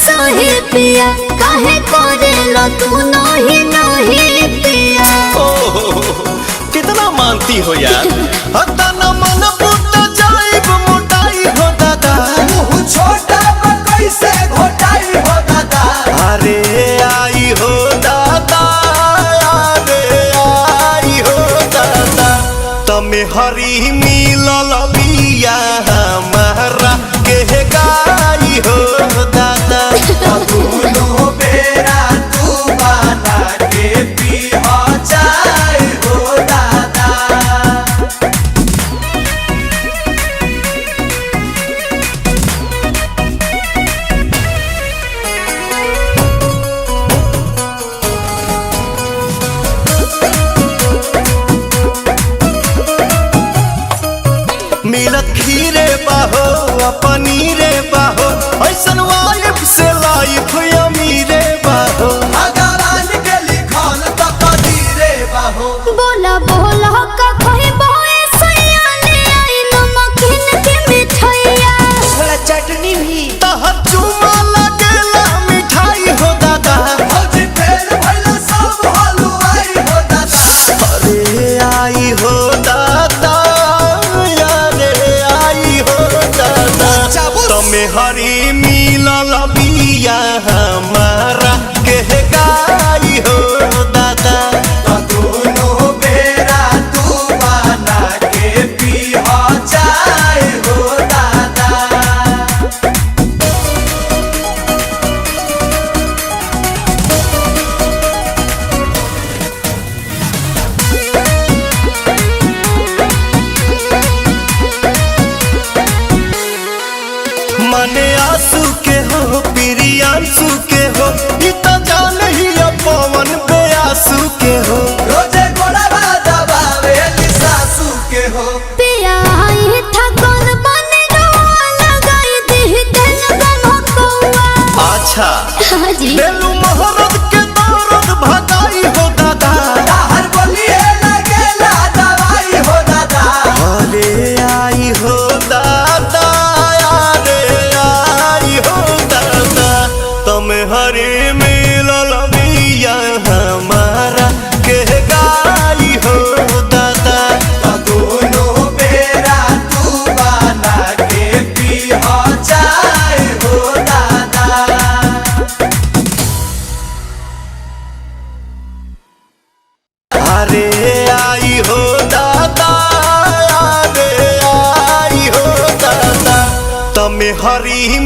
सही पिया काहे करेला तू नहीं नहीं पिया। कितना मानती हो यार। हतना मन पुट जाइब मोटाई हो दादा। मुँह छोटा कैसे घोटाई हो दादा। अरे आई हो दादा, अरे आई हो दादा। तमे हरी मिलल बिया हमारा के गाई हो दादा। दोनों बेरा तू बना के पीहा चाय हो दादा। मिलत खीरे बाहो पनीरे बाहो, ऐसन वाइफ से लाइफ अमीरे बाहो। भगवान के लिखल तो कदीरे बाहो। बोला बोला का कोई बोए सयाने आई नमकीन के मिठाइया। थोड़ा चटनी भी। तह चुमा लगेला मिठाई हो दादा। भौजी फेर भइला सब हलवाई हो दादा। अरे आई हो दादा, अरे आई हो दादा। तमे हरी मिलल बिया हमारा के गाई हो दादा। दोनों बेरा तू बना के पीहा चाय हो दादा। मने आंसू के हो प्रियांशु के हो, ई तो जान ही पवन बेआसू के हो। रोजे गोड़वा दबावे सासू के हो। पिया आई था कौन बने रोआ लगाई दी दिल बमकौआ। अच्छा हाजी बेलू मोहरत के दर्द भगाई हो दादा। हर बोलिए लगेला दवाई हो दादा। अरे आई हो दादा, अरे आई हो दादा। तम हरे मिलल बिया हमारा के गाई हो दादा। दोनों बेरा तू बना के पीहा चाय हो दादा। अरे आई हो दादा, अरे आई हो दादा। तमे हरी